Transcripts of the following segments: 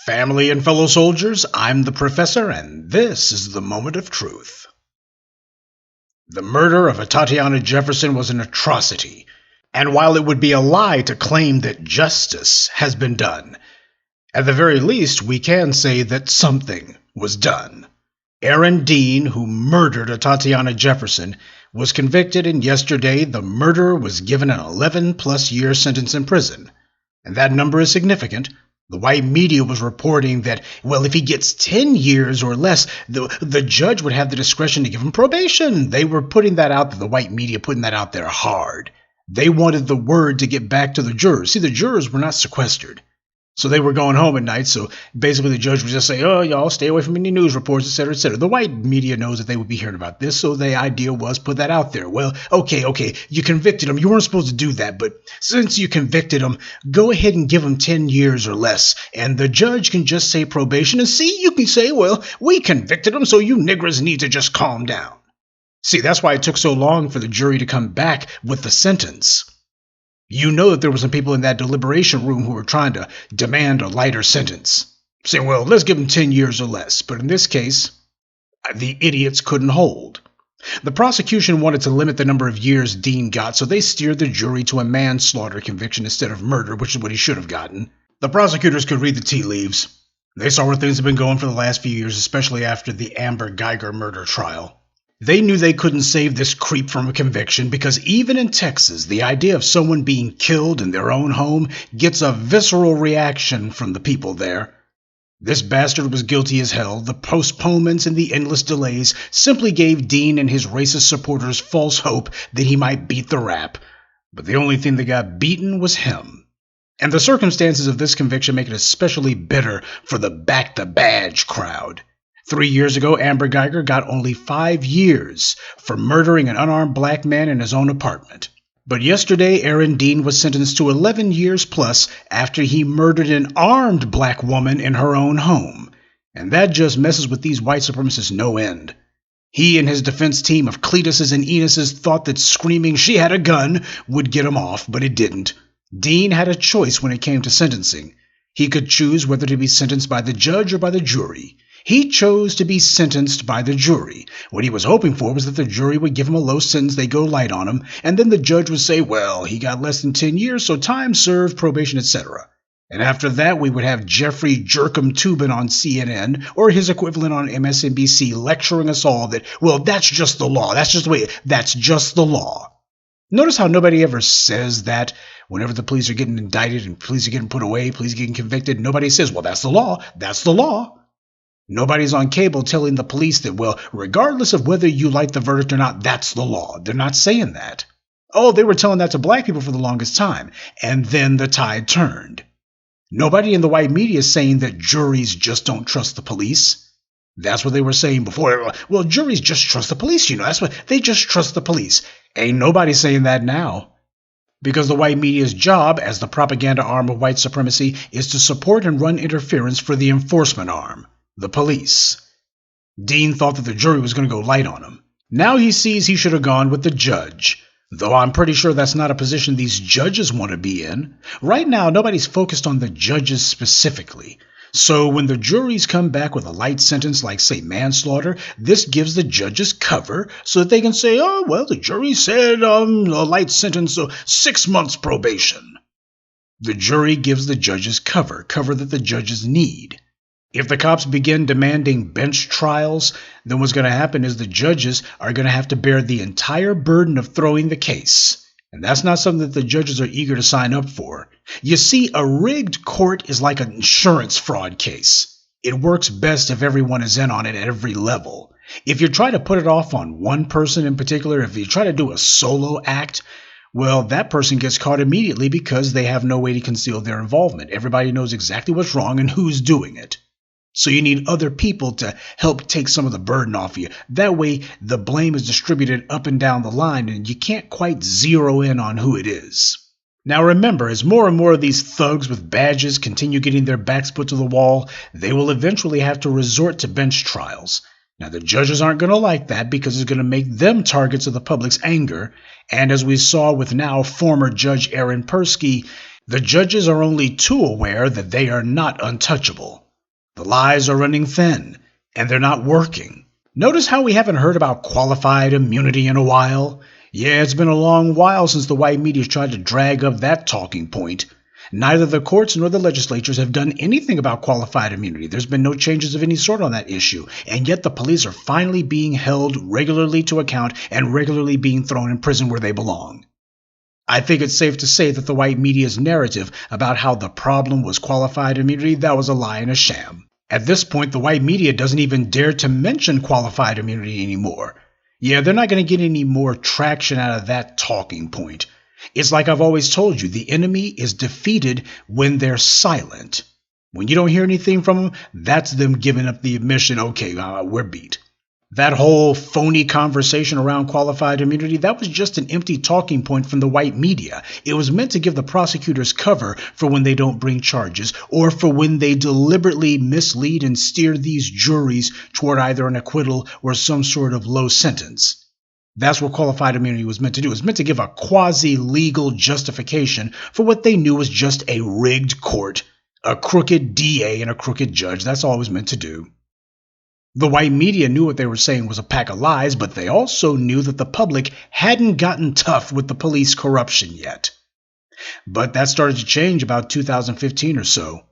Family and fellow soldiers, I'm the Professor, and this is the moment of truth. The murder of Atatiana Jefferson was an atrocity, and while it would be a lie to claim that justice has been done, at the very least we can say that something was done. Aaron Dean, who murdered Atatiana Jefferson, was convicted, and yesterday the murderer was given an 11-plus year sentence in prison. And that number is significant. The white media was reporting that, well, if he gets 10 years or less, the judge would have the discretion to give him probation. They were putting that out there, the white media putting that out there hard. They wanted the word to get back to the jurors. See, the jurors were not sequestered. So they were going home at night, so basically the judge would just say, oh, y'all stay away from any news reports, etc., etc. The white media knows that they would be hearing about this, so the idea was put that out there. Well, okay, you convicted him. You weren't supposed to do that, but since you convicted him, go ahead and give him 10 years or less, and the judge can just say probation, and see, you can say, well, we convicted him, so you niggers need to just calm down. See, that's why it took so long for the jury to come back with the sentence. You know that there were some people in that deliberation room who were trying to demand a lighter sentence, saying, well, let's give him 10 years or less. But in this case, the idiots couldn't hold. The prosecution wanted to limit the number of years Dean got, so they steered the jury to a manslaughter conviction instead of murder, which is what he should have gotten. The prosecutors could read the tea leaves. They saw where things have been going for the last few years, especially after the Amber Geiger murder trial. They knew they couldn't save this creep from a conviction because even in Texas, the idea of someone being killed in their own home gets a visceral reaction from the people there. This bastard was guilty as hell. The postponements and the endless delays simply gave Dean and his racist supporters false hope that he might beat the rap. But the only thing that got beaten was him. And the circumstances of this conviction make it especially bitter for the back-the-badge crowd. 3 years ago, Amber Geiger got only 5 years for murdering an unarmed black man in his own apartment. But yesterday, Aaron Dean was sentenced to 11 years plus after he murdered an armed black woman in her own home. And that just messes with these white supremacists no end. He and his defense team of Cletuses and Enuses thought that screaming she had a gun would get him off, but it didn't. Dean had a choice when it came to sentencing. He could choose whether to be sentenced by the judge or by the jury. He chose to be sentenced by the jury. What he was hoping for was that the jury would give him a low sentence, they go light on him, and then the judge would say, well, he got less than 10 years, so time served, probation, etc. And after that, we would have Jeffrey Jerkum Tubin on CNN, or his equivalent on MSNBC, lecturing us all that, well, that's just the law. That's just the law. Notice how nobody ever says that whenever the police are getting indicted and police are getting put away, police are getting convicted. Nobody says, well, that's the law. That's the law. Nobody's on cable telling the police that, well, regardless of whether you like the verdict or not, that's the law. They're not saying that. Oh, they were telling that to black people for the longest time. And then the tide turned. Nobody in the white media is saying that juries just don't trust the police. That's what they were saying before. Well, juries just trust the police, That's what they just trust the police. Ain't nobody saying that now. Because the white media's job as the propaganda arm of white supremacy is to support and run interference for the enforcement arm. The police. Dean thought that the jury was going to go light on him. Now he sees he should have gone with the judge, though I'm pretty sure that's not a position these judges want to be in. Right now, nobody's focused on the judges specifically. So when the juries come back with a light sentence like, say, manslaughter, this gives the judges cover so that they can say, oh, well, the jury said a light sentence, so 6 months probation. The jury gives the judges cover that the judges need. If the cops begin demanding bench trials, then what's going to happen is the judges are going to have to bear the entire burden of throwing the case. And that's not something that the judges are eager to sign up for. You see, a rigged court is like an insurance fraud case. It works best if everyone is in on it at every level. If you try to put it off on one person in particular, if you try to do a solo act, well, that person gets caught immediately because they have no way to conceal their involvement. Everybody knows exactly what's wrong and who's doing it. So you need other people to help take some of the burden off you. That way, the blame is distributed up and down the line, and you can't quite zero in on who it is. Now remember, as more and more of these thugs with badges continue getting their backs put to the wall, they will eventually have to resort to bench trials. Now, the judges aren't going to like that because it's going to make them targets of the public's anger. And as we saw with now former Judge Aaron Persky, the judges are only too aware that they are not untouchable. The lies are running thin, and they're not working. Notice how we haven't heard about qualified immunity in a while? Yeah, it's been a long while since the white media tried to drag up that talking point. Neither the courts nor the legislatures have done anything about qualified immunity. There's been no changes of any sort on that issue, and yet the police are finally being held regularly to account and regularly being thrown in prison where they belong. I think it's safe to say that the white media's narrative about how the problem was qualified immunity, that was a lie and a sham. At this point, the white media doesn't even dare to mention qualified immunity anymore. Yeah, they're not going to get any more traction out of that talking point. It's like I've always told you, the enemy is defeated when they're silent. When you don't hear anything from them, that's them giving up the admission, okay, we're beat. That whole phony conversation around qualified immunity, that was just an empty talking point from the white media. It was meant to give the prosecutors cover for when they don't bring charges, or for when they deliberately mislead and steer these juries toward either an acquittal or some sort of low sentence. That's what qualified immunity was meant to do. It was meant to give a quasi-legal justification for what they knew was just a rigged court, a crooked DA and a crooked judge. That's all it was meant to do. The white media knew what they were saying was a pack of lies, but they also knew that the public hadn't gotten tough with the police corruption yet. But that started to change about 2015 or so,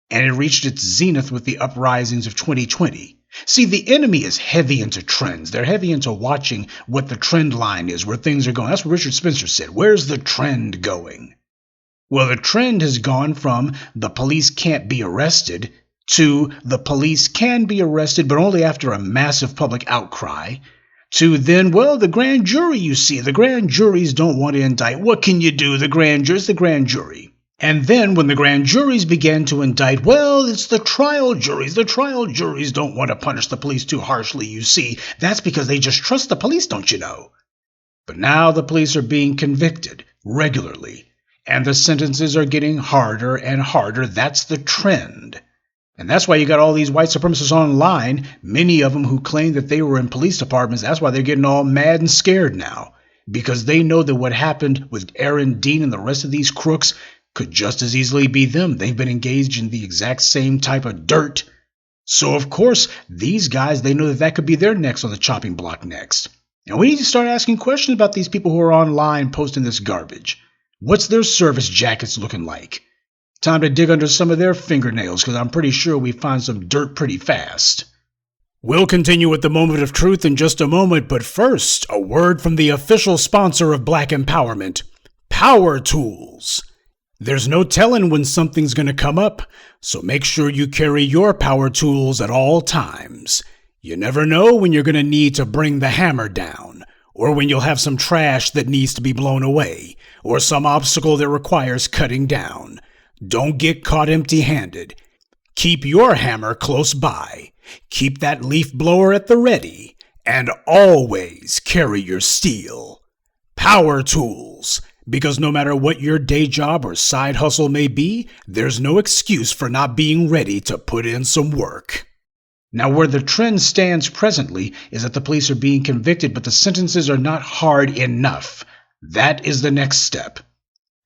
and it reached its zenith with the uprisings of 2020. See, the enemy is heavy into trends. They're heavy into watching what the trend line is, where things are going. That's what Richard Spencer said. Where's the trend going? Well, the trend has gone from the police can't be arrested to the police can be arrested, but only after a massive public outcry, to then, well, the grand jury, you see, the grand juries don't want to indict. What can you do? The grand jury's the grand jury. And then when the grand juries began to indict, well, it's the trial juries. The trial juries don't want to punish the police too harshly, you see. That's because they just trust the police, don't you know? But now the police are being convicted regularly, and the sentences are getting harder and harder. That's the trend. And that's why you got all these white supremacists online, many of them who claim that they were in police departments. That's why they're getting all mad and scared now, because they know that what happened with Aaron Dean and the rest of these crooks could just as easily be them. They've been engaged in the exact same type of dirt. So, of course, these guys, they know that that could be their necks on the chopping block next. And we need to start asking questions about these people who are online posting this garbage. What's their service jackets looking like? Time to dig under some of their fingernails, because I'm pretty sure we find some dirt pretty fast. We'll continue with the moment of truth in just a moment, but first, a word from the official sponsor of Black Empowerment, Power Tools. There's no telling when something's going to come up, so make sure you carry your power tools at all times. You never know when you're going to need to bring the hammer down, or when you'll have some trash that needs to be blown away, or some obstacle that requires cutting down. Don't get caught empty-handed. Keep your hammer close by. Keep that leaf blower at the ready. And always carry your steel. Power tools. Because no matter what your day job or side hustle may be, there's no excuse for not being ready to put in some work. Now, where the trend stands presently is that the police are being convicted, but the sentences are not hard enough. That is the next step.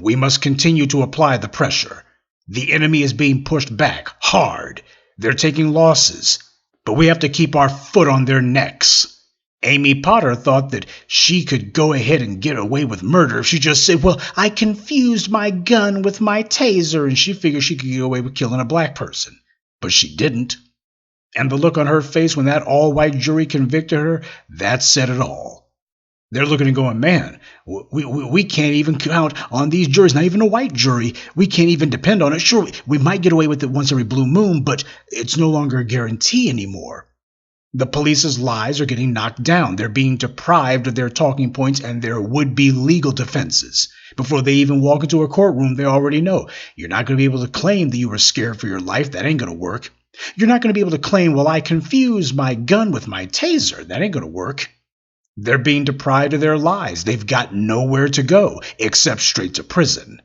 We must continue to apply the pressure. The enemy is being pushed back hard. They're taking losses, but we have to keep our foot on their necks. Amy Potter thought that she could go ahead and get away with murder if she just said, well, I confused my gun with my taser, and she figured she could get away with killing a black person. But she didn't. And the look on her face when that all-white jury convicted her, that said it all. They're looking and going, man, we can't even count on these juries, not even a white jury. We can't even depend on it. Sure, we might get away with it once every blue moon, but it's no longer a guarantee anymore. The police's lies are getting knocked down. They're being deprived of their talking points and their would-be legal defenses. Before they even walk into a courtroom, they already know. You're not going to be able to claim that you were scared for your life. That ain't going to work. You're not going to be able to claim, well, I confused my gun with my taser. That ain't going to work. They're being deprived of their lives. They've got nowhere to go except straight to prison.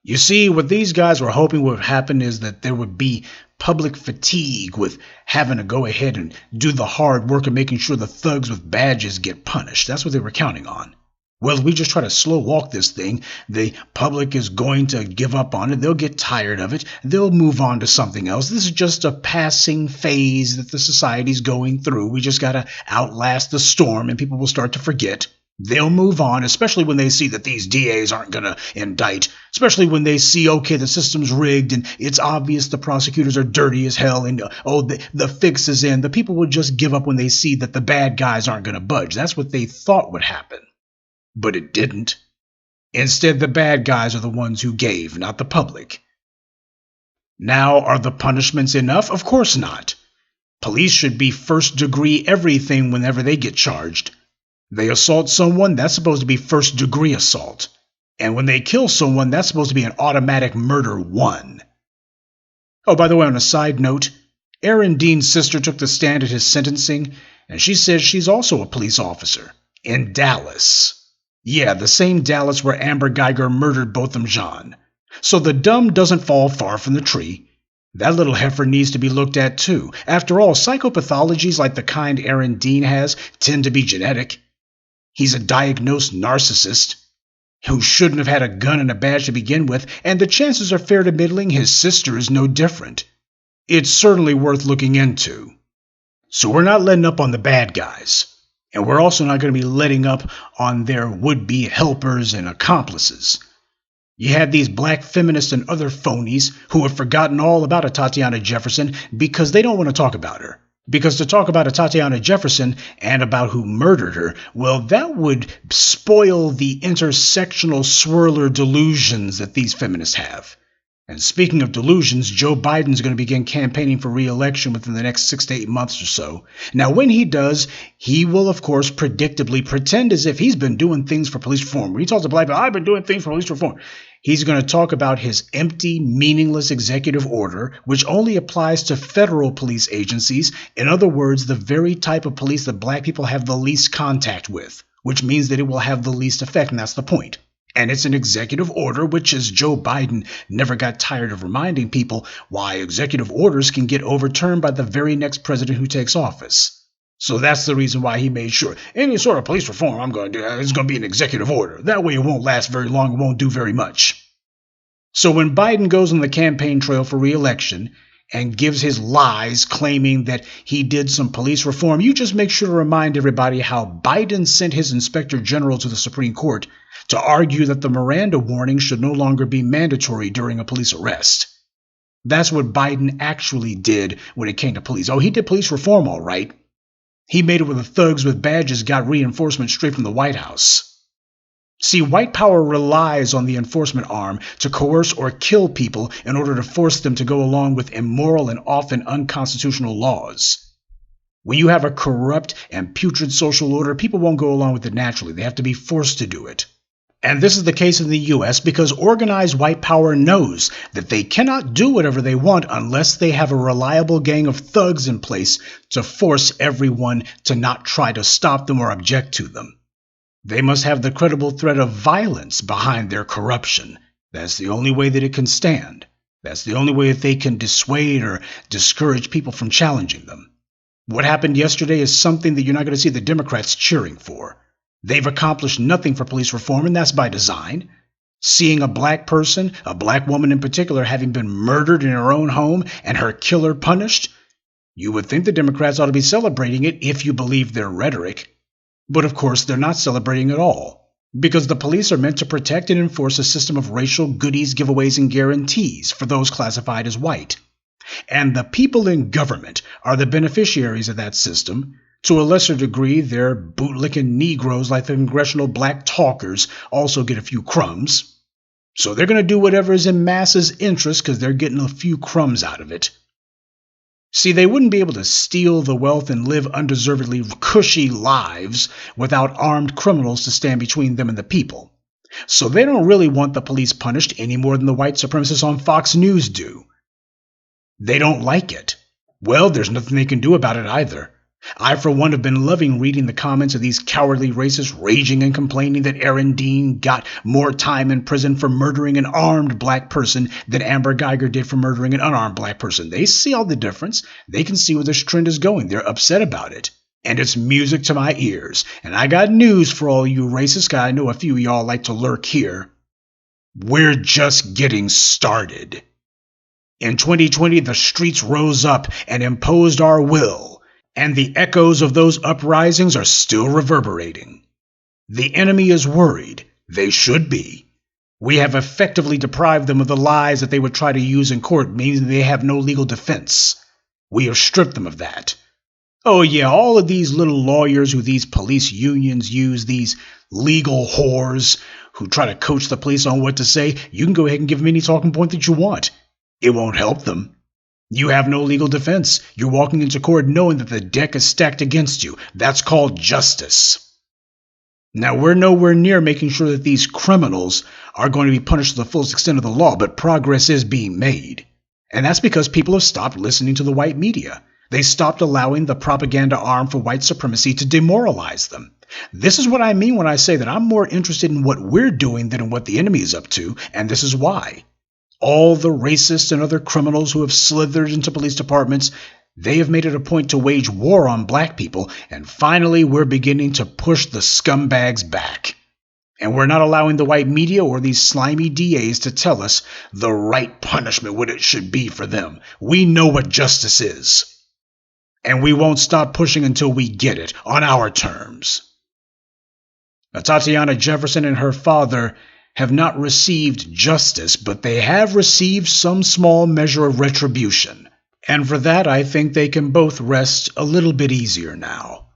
You see, what these guys were hoping would happen is that there would be public fatigue with having to go ahead and do the hard work of making sure the thugs with badges get punished. That's what they were counting on. Well, if we just try to slow walk this thing, the public is going to give up on it. They'll get tired of it. They'll move on to something else. This is just a passing phase that the society's going through. We just got to outlast the storm and people will start to forget. They'll move on, especially when they see that these DAs aren't going to indict, especially when they see, okay, the system's rigged and it's obvious the prosecutors are dirty as hell and, the fix is in. The people will just give up when they see that the bad guys aren't going to budge. That's what they thought would happen. But it didn't. Instead, the bad guys are the ones who gave, not the public. Now, are the punishments enough? Of course not. Police should be first degree everything whenever they get charged. They assault someone, that's supposed to be first degree assault. And when they kill someone, that's supposed to be an automatic murder 1. Oh, by the way, on a side note, Aaron Dean's sister took the stand at his sentencing, and she says she's also a police officer in Dallas. Yeah, the same Dallas where Amber Geiger murdered Botham Jean. So the dumb doesn't fall far from the tree. That little heifer needs to be looked at too. After all, psychopathologies like the kind Aaron Dean has tend to be genetic. He's a diagnosed narcissist who shouldn't have had a gun and a badge to begin with, and the chances are fair to middling his sister is no different. It's certainly worth looking into. So we're not letting up on the bad guys. And we're also not going to be letting up on their would-be helpers and accomplices. You had these black feminists and other phonies who have forgotten all about Atatiana Jefferson because they don't want to talk about her. Because to talk about Atatiana Jefferson and about who murdered her, well, that would spoil the intersectional swirler delusions that these feminists have. And speaking of delusions, Joe Biden's going to begin campaigning for re-election within the next 6 to 8 months or so. Now, when he does, he will, of course, predictably pretend as if he's been doing things for police reform. When he talks to black people, I've been doing things for police reform. He's going to talk about his empty, meaningless executive order, which only applies to federal police agencies. In other words, the very type of police that black people have the least contact with, which means that it will have the least effect, and that's the point. And it's an executive order, which is Joe Biden never got tired of reminding people why executive orders can get overturned by the very next president who takes office. So that's the reason why he made sure any sort of police reform I'm going to do, it's going to be an executive order. That way it won't last very long, it won't do very much. So when Biden goes on the campaign trail for re-election and gives his lies claiming that he did some police reform, you just make sure to remind everybody how Biden sent his inspector general to the Supreme Court to argue that the Miranda warning should no longer be mandatory during a police arrest. That's what Biden actually did when it came to police. Oh, he did police reform all right. He made it where the thugs with badges got reinforcement straight from the White House. See, white power relies on the enforcement arm to coerce or kill people in order to force them to go along with immoral and often unconstitutional laws. When you have a corrupt and putrid social order, people won't go along with it naturally. They have to be forced to do it. And this is the case in the U.S. because organized white power knows that they cannot do whatever they want unless they have a reliable gang of thugs in place to force everyone to not try to stop them or object to them. They must have the credible threat of violence behind their corruption. That's the only way that it can stand. That's the only way that they can dissuade or discourage people from challenging them. What happened yesterday is something that you're not going to see the Democrats cheering for. They've accomplished nothing for police reform, and that's by design. Seeing a black person, a black woman in particular, having been murdered in her own home and her killer punished, you would think the Democrats ought to be celebrating it if you believe their rhetoric. But of course, they're not celebrating at all, because the police are meant to protect and enforce a system of racial goodies, giveaways, and guarantees for those classified as white. And the people in government are the beneficiaries of that system. To a lesser degree, their bootlicking Negroes like the congressional black talkers also get a few crumbs. So they're going to do whatever is in masses' interest because they're getting a few crumbs out of it. See, they wouldn't be able to steal the wealth and live undeservedly cushy lives without armed criminals to stand between them and the people. So they don't really want the police punished any more than the white supremacists on Fox News do. They don't like it. Well, there's nothing they can do about it either. I, for one, have been loving reading the comments of these cowardly racists raging and complaining that Aaron Dean got more time in prison for murdering an armed black person than Amber Geiger did for murdering an unarmed black person. They see all the difference. They can see where this trend is going. They're upset about it. and it's music to my ears. And I got news for all you racist guys. I know a few of y'all like to lurk here. We're just getting started. In 2020, the streets rose up and imposed our will, and the echoes of those uprisings are still reverberating. The enemy is worried. They should be. We have effectively deprived them of the lies that they would try to use in court, meaning they have no legal defense. We have stripped them of that. Oh yeah, all of these little lawyers who these police unions use, these legal whores who try to coach the police on what to say, you can go ahead and give them any talking point that you want. It won't help them. You have no legal defense. You're walking into court knowing that the deck is stacked against you. That's called justice. Now, we're nowhere near making sure that these criminals are going to be punished to the fullest extent of the law, but progress is being made. And that's because people have stopped listening to the white media. They stopped allowing the propaganda arm for white supremacy to demoralize them. This is what I mean when I say that I'm more interested in what we're doing than in what the enemy is up to, and this is why. All the racists and other criminals who have slithered into police departments, they have made it a point to wage war on black people, and finally we're beginning to push the scumbags back. And we're not allowing the white media or these slimy DAs to tell us the right punishment, what it should be for them. We know what justice is. And we won't stop pushing until we get it, on our terms. Atatiana Jefferson and her father have not received justice, but they have received some small measure of retribution. And for that, I think they can both rest a little bit easier now.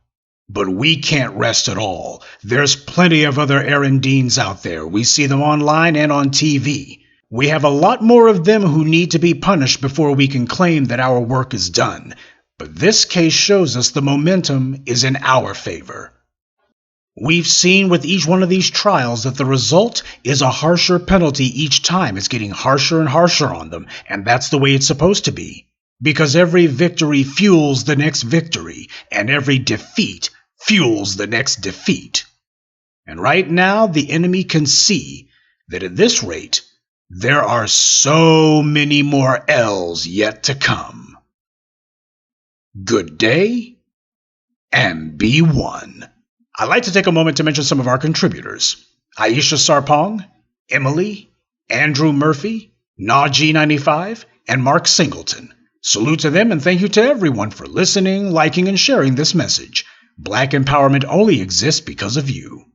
But we can't rest at all. There's plenty of other errandines out there. We see them online and on TV. We have a lot more of them who need to be punished before we can claim that our work is done. But this case shows us the momentum is in our favor. We've seen with each one of these trials that the result is a harsher penalty each time. It's getting harsher and harsher on them, and that's the way it's supposed to be. Because every victory fuels the next victory, and every defeat fuels the next defeat. And right now, the enemy can see that at this rate, there are so many more L's yet to come. Good day, and be one. I'd like to take a moment to mention some of our contributors. Aisha Sarpong, Emily, Andrew Murphy, Naji95, and Mark Singleton. Salute to them and thank you to everyone for listening, liking, and sharing this message. Black empowerment only exists because of you.